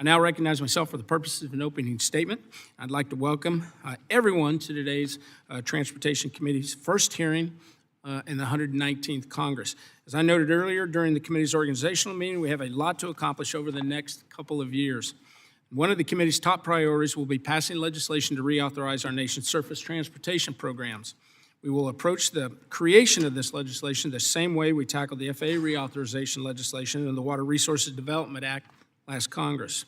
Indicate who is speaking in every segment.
Speaker 1: I now recognize myself for the purposes of an opening statement. I'd like to welcome everyone to today's Transportation Committee's first hearing in the 119th Congress. As I noted earlier, during the committee's organizational meeting, we have a lot to accomplish over the next couple of years. One of the committee's top priorities will be passing legislation to reauthorize our nation's surface transportation programs. We will approach the creation of this legislation the same way we tackled the FAA reauthorization legislation and the Water Resources Development Act last Congress.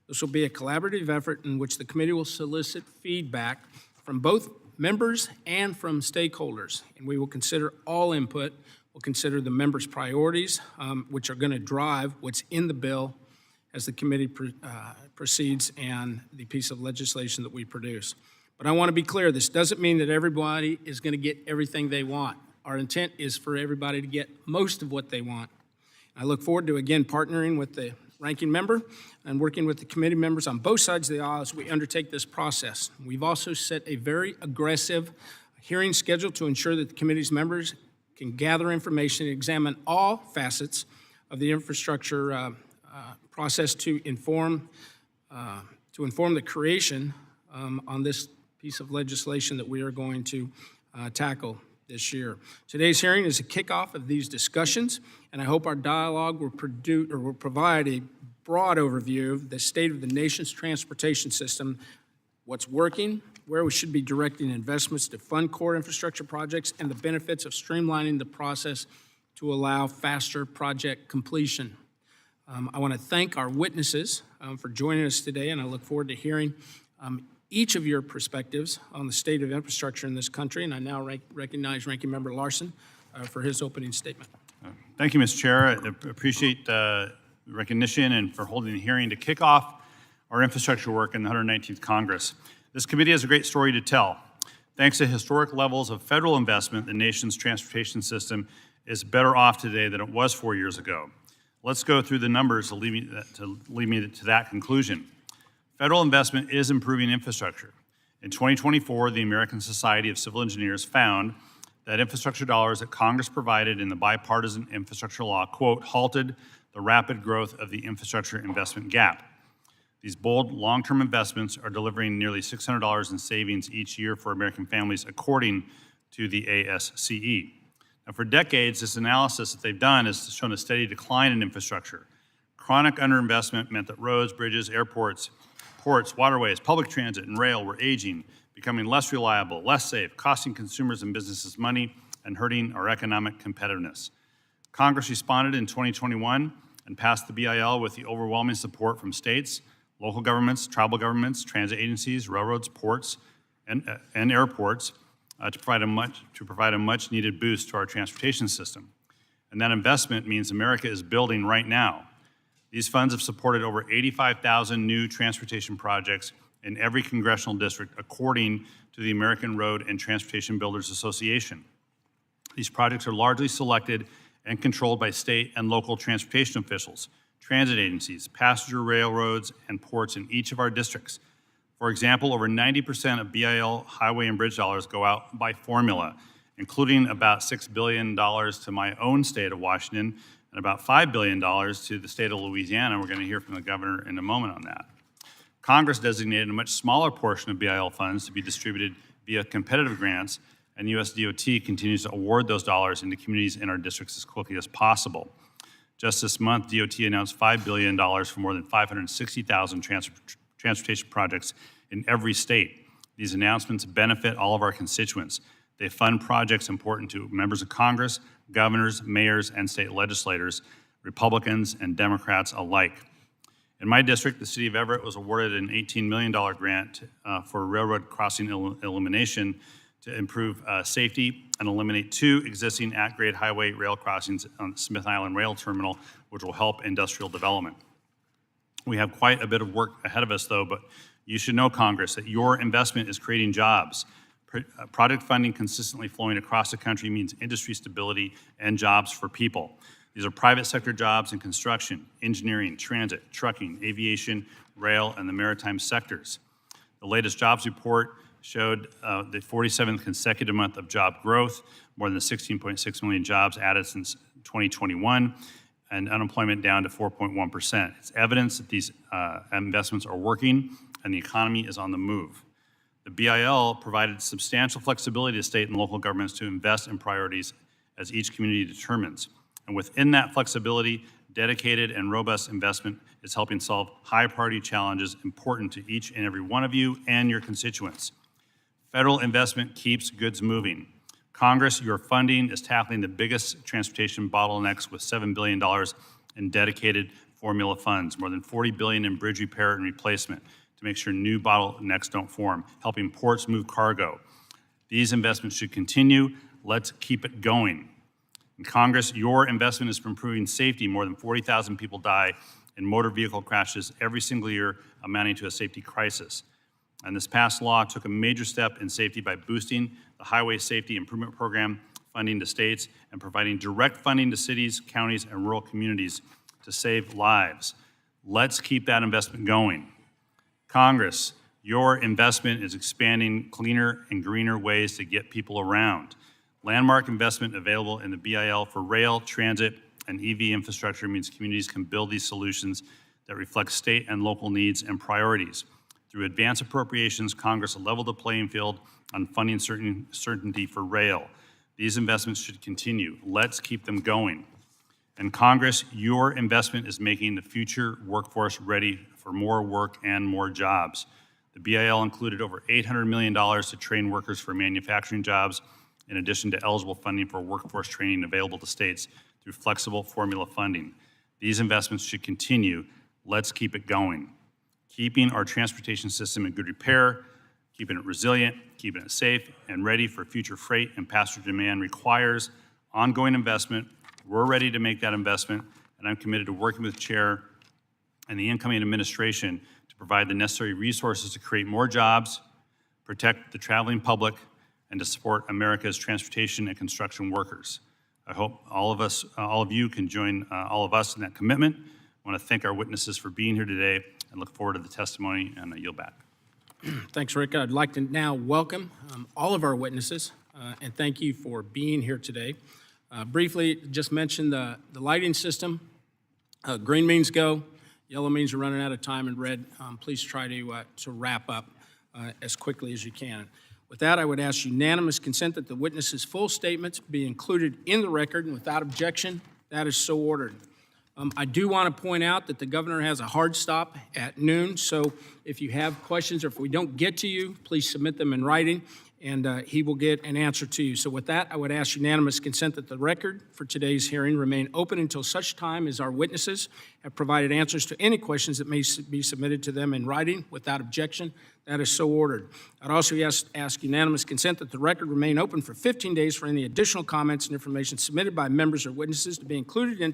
Speaker 1: This will be a collaborative effort in which the committee will solicit feedback from both members and from stakeholders, and we will consider all input. We'll consider the members' priorities, which are going to drive what's in the bill as the committee proceeds and the piece of legislation that we produce. But I want to be clear, this doesn't mean that everybody is going to get everything they want. Our intent is for everybody to get most of what they want. I look forward to, again, partnering with the ranking member and working with the committee members on both sides of the aisle as we undertake this process. We've also set a very aggressive hearing schedule to ensure that the committee's members can gather information and examine all facets of the infrastructure process to inform the creation on this piece of legislation that we are going to tackle this year. Today's hearing is a kickoff of these discussions, and I hope our dialogue will provide a broad overview of the state of the nation's transportation system, what's working, where we should be directing investments to fund core infrastructure projects, and the benefits of streamlining the process to allow faster project completion. I want to thank our witnesses for joining us today, and I look forward to hearing each of your perspectives on the state of infrastructure in this country, and I now recognize Ranking Member Larson for his opening statement.
Speaker 2: Thank you, Mr. Chair. I appreciate the recognition and for holding the hearing to kick off our infrastructure work in the 119th Congress. This committee has a great story to tell. Thanks to historic levels of federal investment, the nation's transportation system is better off today than it was 4 years ago. Let's go through the numbers to lead me to that conclusion. Federal investment is improving infrastructure. In 2024, the American Society of Civil Engineers found that infrastructure dollars that Congress provided in the bipartisan infrastructure law, quote, halted the rapid growth of the infrastructure investment gap. These bold long-term investments are delivering nearly $600 in savings each year for American families, according to the ASCE. Now, for decades, this analysis that they've done has shown a steady decline in infrastructure. Chronic underinvestment meant that roads, bridges, airports, ports, waterways, public transit, and rail were aging, becoming less reliable, less safe, costing consumers and businesses money, and hurting our economic competitiveness. Congress responded in 2021 and passed the BIL with the overwhelming support from states, local governments, tribal governments, transit agencies, railroads, ports, and airports to provide a much-needed boost to our transportation system. And that investment means America is building right now. These funds have supported over 85,000 new transportation projects in every congressional district, according to the American Road and Transportation Builders Association. These projects are largely selected and controlled by state and local transportation officials, transit agencies, passenger railroads, and ports in each of our districts. For example, over 90% of BIL highway and bridge dollars go out by formula, including about $6 billion to my own state of Washington and about $5 billion to the state of Louisiana. We're going to hear from the governor in a moment on that. Congress designated a much smaller portion of BIL funds to be distributed via competitive grants, and US DOT continues to award those dollars into communities in our districts as quickly as possible. Just this month, DOT announced $5 billion for more than 560,000 transportation projects in every state. These announcements benefit all of our constituents. They fund projects important to members of Congress, governors, mayors, and state legislators, Republicans and Democrats alike. In my district, the city of Everett was awarded an $18 million grant for railroad crossing elimination to improve safety and eliminate 2 existing at-grade highway rail crossings on the Smith Island Rail Terminal, which will help industrial development. We have quite a bit of work ahead of us, though, but you should know, Congress, that your investment is creating jobs. Project funding consistently flowing across the country means industry stability and jobs for people. These are private sector jobs in construction, engineering, transit, trucking, aviation, rail, and the maritime sectors. The latest jobs report showed the 47th consecutive month of job growth, more than 16.6 million jobs added since 2021. and unemployment down to 4.1%. It's evidence that these investments are working and the economy is on the move. The BIL provided substantial flexibility to state and local governments to invest in priorities as each community determines. And within that flexibility, dedicated and robust investment is helping solve high-priority challenges important to each and every one of you and your constituents. Federal investment keeps goods moving. Congress, your funding is tackling the biggest transportation bottlenecks with $7 billion in dedicated formula funds, more than $40 billion in bridge repair and replacement to make sure new bottlenecks don't form, helping ports move cargo. These investments should continue. Let's keep it going. In Congress, your investment is for improving safety. More than 40,000 people die in motor vehicle crashes every single year, amounting to a safety crisis. And this past law took a major step in safety by boosting the Highway Safety Improvement Program funding to states and providing direct funding to cities, counties, and rural communities to save lives. Let's keep that investment going. Congress, your investment is expanding cleaner and greener ways to get people around. Landmark investment available in the BIL for rail, transit, and EV infrastructure means communities can build these solutions that reflect state and local needs and priorities. Through advance appropriations, Congress leveled the playing field on funding certainty for rail. These investments should continue. Let's keep them going. And Congress, your investment is making the future workforce ready for more work and more jobs. The BIL included over $800 million to train workers for manufacturing jobs, in addition to eligible funding for workforce training available to states through flexible formula funding. These investments should continue. Let's keep it going. Keeping our transportation system in good repair, keeping it resilient, keeping it safe, and ready for future freight and passenger demand requires ongoing investment. We're ready to make that investment, and I'm committed to working with Chair and the incoming administration to provide the necessary resources to create more jobs, protect the traveling public, and to support America's transportation and construction workers. I hope all of you can join all of us in that commitment. I want to thank our witnesses for being here today and look forward to the testimony, and I yield back.
Speaker 1: Thanks, Rick. I'd like to now welcome all of our witnesses and thank you for being here today. Briefly, just mention the lighting system. Green means go, yellow means you're running out of time, and red, please try to wrap up as quickly as you can. With that, I would ask unanimous consent that the witness's full statements be included in the record, and without objection, that is so ordered. I do want to point out that the governor has a hard stop at noon, so if you have questions or if we don't get to you, please submit them in writing, and he will get an answer to you. So with that, I would ask unanimous consent that the record for today's hearing remain open until such time as our witnesses have provided answers to any questions that may be submitted to them in writing. Without objection, that is so ordered. I'd also ask unanimous consent that the record remain open for 15 days for any additional comments and information submitted by members or witnesses to be included in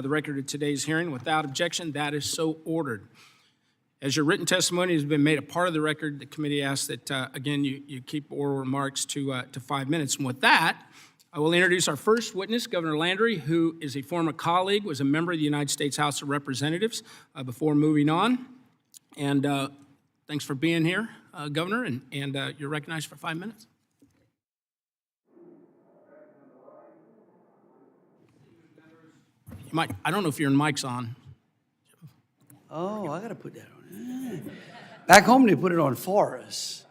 Speaker 1: the record of today's hearing. Without objection, that is so ordered. As your written testimony has been made a part of the record, the committee asks that, again, you keep oral remarks to 5 minutes. And with that, I will introduce our first witness, Governor Landry, who is a former colleague, was a member of the United States House of Representatives before moving on. And thanks for being here, Governor, and you're recognized for 5 minutes. You might, I don't know if your mic's on.
Speaker 3: Oh, I got to put that on. Back home, they put it on for us.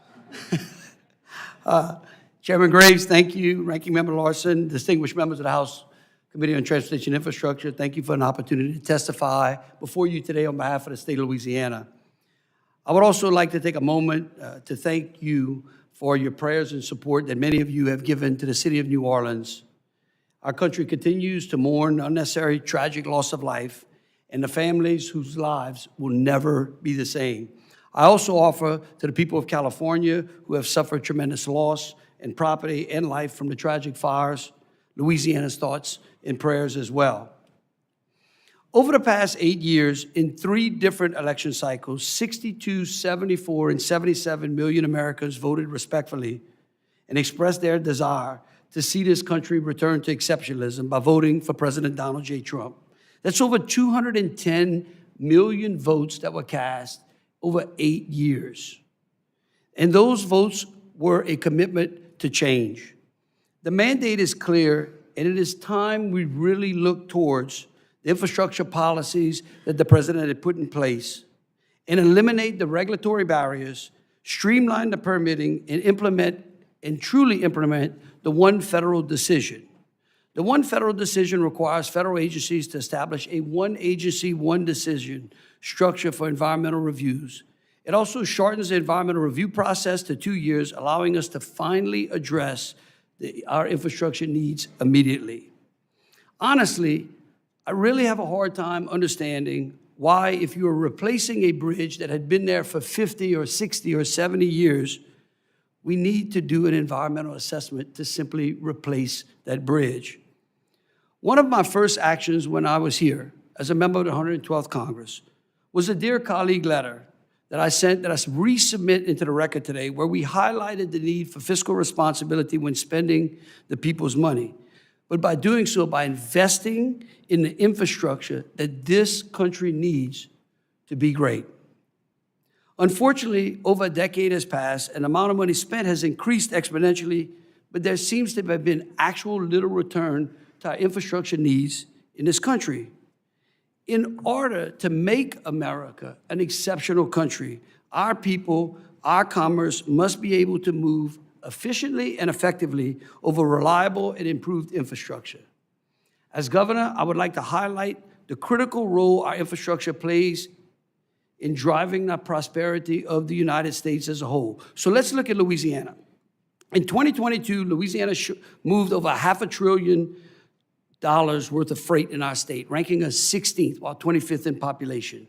Speaker 3: Chairman Graves, thank you. Ranking Member Larson, distinguished members of the House Committee on Transportation Infrastructure, thank you for an opportunity to testify before you today on behalf of the state of Louisiana. I would also like to take a moment to thank you for your prayers and support that many of you have given to the city of New Orleans. Our country continues to mourn unnecessary, tragic loss of life and the families whose lives will never be the same. I also offer to the people of California who have suffered tremendous loss in property and life from the tragic fires, Louisiana's thoughts and prayers as well. Over the past 8 years, in 3 different election cycles, 62, 74, and 77 million Americans voted respectfully and expressed their desire to see this country return to exceptionalism by voting for President Donald J. Trump. That's over 210 million votes that were cast over 8 years. And those votes were a commitment to change. The mandate is clear, and it is time we really look towards the infrastructure policies that the president had put in place, and eliminate the regulatory barriers, streamline the permitting, and truly implement the one federal decision. The one federal decision requires federal agencies to establish a one agency, one decision structure for environmental reviews. It also shortens the environmental review process to 2 years, allowing us to finally address our infrastructure needs immediately. Honestly, I really have a hard time understanding why, if you are replacing a bridge that had been there for 50 or 60 or 70 years, we need to do an environmental assessment to simply replace that bridge. One of my first actions when I was here as a member of the 112th Congress was a Dear Colleague letter that I sent, that I resubmit into the record today, where we highlighted the need for fiscal responsibility when spending the people's money. But by doing so, by investing in the infrastructure that this country needs to be great. Unfortunately, over a decade has passed and the amount of money spent has increased exponentially, but there seems to have been actual little return to our infrastructure needs in this country. In order to make America an exceptional country, our people, our commerce must be able to move efficiently and effectively over reliable and improved infrastructure. As governor, I would like to highlight the critical role our infrastructure plays in driving the prosperity of the United States as a whole. So let's look at Louisiana. In 2022, Louisiana moved over $500 billion worth of freight in our state, ranking us 16th, while 25th in population.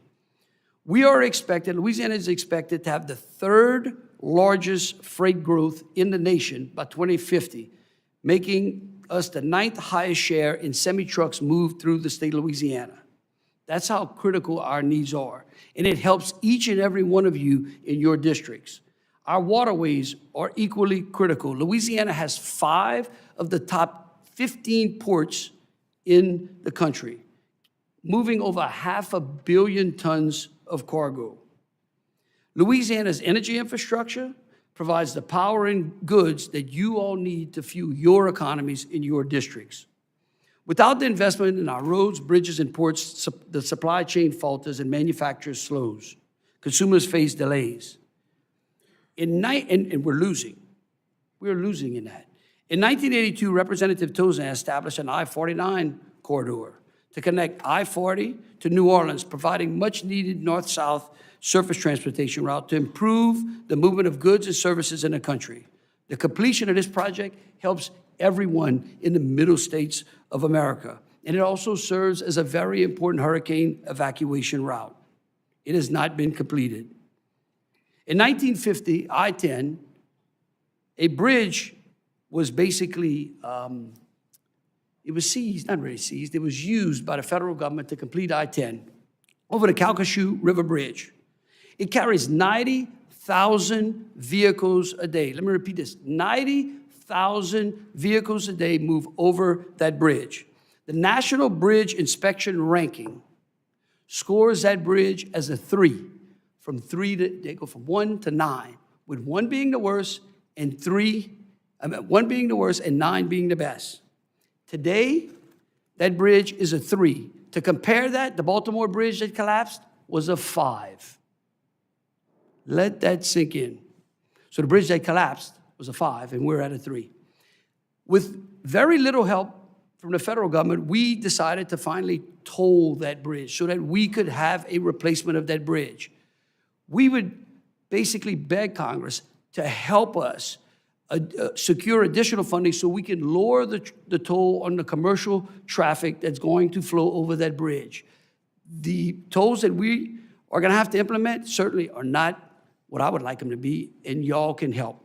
Speaker 3: Louisiana is expected to have the third largest freight growth in the nation by 2050, making us the 9th highest share in semi-trucks moved through the state of Louisiana. That's how critical our needs are. And it helps each and every one of you in your districts. Our waterways are equally critical. Louisiana has 5 of the top 15 ports in the country, moving over 500 million tons of cargo. Louisiana's energy infrastructure provides the power and goods that you all need to fuel your economies in your districts. Without the investment in our roads, bridges, and ports, the supply chain falters and manufacturers slows. Consumers face delays. And we're losing. We're losing in that. In 1982, Representative Tozan established an I-49 corridor to connect I-40 to New Orleans, providing much-needed north-south surface transportation route to improve the movement of goods and services in the country. The completion of this project helps everyone in the middle states of America, and it also serves as a very important hurricane evacuation route. It has not been completed. In 1950, I-10, a bridge was basically, it was seized, not really seized, it was used by the federal government to complete I-10 over the Calcasieu River Bridge. It carries 90,000 vehicles a day. Let me repeat this, 90,000 vehicles a day move over that bridge. The National Bridge Inspection Ranking scores that bridge as a 3. They go from 1 to 9, with 1 being the worst and 1 being the worst and 9 being the best. Today, that bridge is a 3. To compare that, the Baltimore Bridge that collapsed was a 5. Let that sink in. So the bridge that collapsed was a 5, and we're at a 3. With very little help from the federal government, we decided to finally toll that bridge so that we could have a replacement of that bridge. We would basically beg Congress to help us secure additional funding so we can lower the toll on the commercial traffic that's going to flow over that bridge. The tolls that we are going to have to implement certainly are not what I would like them to be, and y'all can help.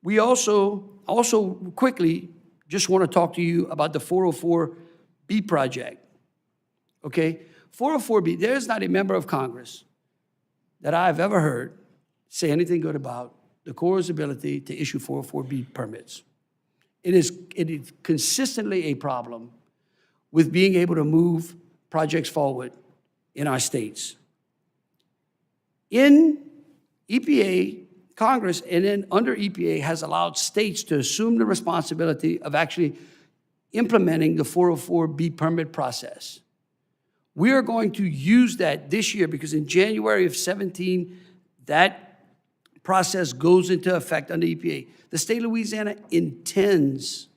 Speaker 3: We also quickly just want to talk to you about the 404B project, okay? 404B, there's not a member of Congress that I've ever heard say anything good about the Corps' ability to issue 404B permits. It is consistently a problem with being able to move projects forward in our states. In EPA, Congress, and then under EPA, has allowed states to assume the responsibility of actually implementing the 404B permit process. We are going to use that this year because in January of 17, that process goes into effect under EPA. The state of Louisiana intends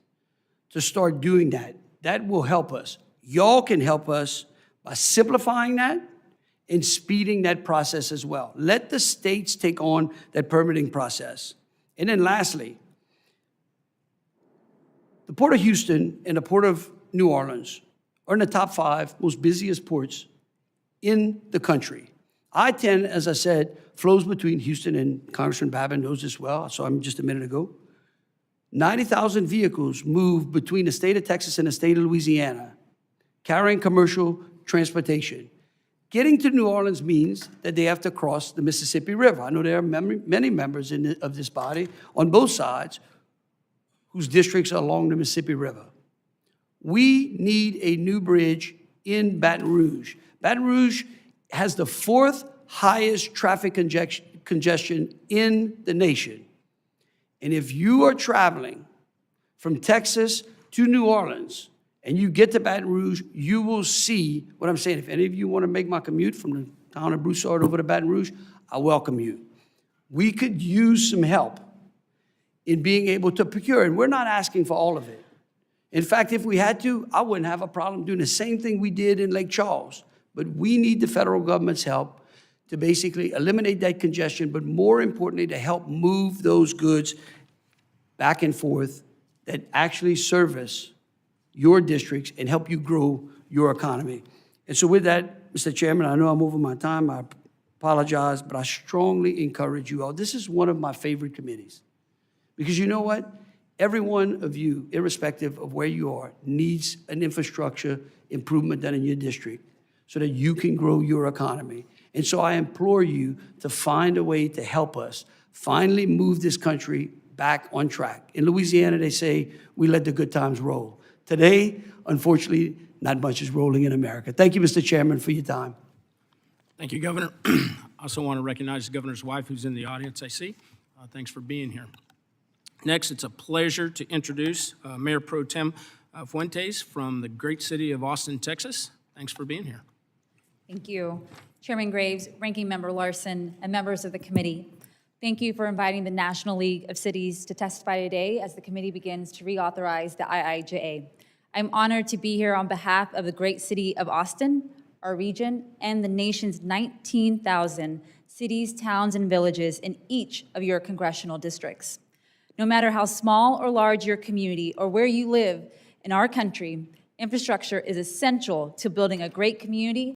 Speaker 3: to start doing that. That will help us. Y'all can help us by simplifying that and speeding that process as well. Let the states take on that permitting process. And then lastly, the Port of Houston and the Port of New Orleans are in the top 5 most busiest ports in the country. I-10, as I said, flows between Houston, and Congressman Babin knows this well. I saw him just a minute ago. 90,000 vehicles move between the state of Texas and the state of Louisiana, carrying commercial transportation. Getting to New Orleans means that they have to cross the Mississippi River. I know there are many members of this body on both sides whose districts are along the Mississippi River. We need a new bridge in Baton Rouge. Baton Rouge has the 4th highest traffic congestion in the nation. And if you are traveling from Texas to New Orleans and you get to Baton Rouge, you will see what I'm saying. If any of you want to make my commute from the town of Broussard over to Baton Rouge, I welcome you. We could use some help in being able to procure, and we're not asking for all of it. In fact, if we had to, I wouldn't have a problem doing the same thing we did in Lake Charles. But we need the federal government's help to basically eliminate that congestion, but more importantly, to help move those goods back and forth that actually service your districts and help you grow your economy. And so with that, Mr. Chairman, I know I'm over my time. I apologize, but I strongly encourage you all. This is one of my favorite committees. Because you know what? Every one of you, irrespective of where you are, needs an infrastructure improvement done in your district so that you can grow your economy. And so I implore you to find a way to help us finally move this country back on track. In Louisiana, they say, we let the good times roll. Today, unfortunately, not much is rolling in America. Thank you, Mr. Chairman, for your time.
Speaker 1: Thank you, Governor. I also want to recognize the governor's wife who's in the audience, I see. Thanks for being here. Next, it's a pleasure to introduce Mayor Pro Tem Fuentes from the great city of Austin, Texas. Thanks for being here.
Speaker 4: Thank you. Chairman Graves, Ranking Member Larson, and members of the committee, thank you for inviting the National League of Cities to testify today as the committee begins to reauthorize the IIJA. I'm honored to be here on behalf of the great city of Austin, our region, and the nation's 19,000 cities, towns, and villages in each of your congressional districts. No matter how small or large your community or where you live in our country, infrastructure is essential to building a great community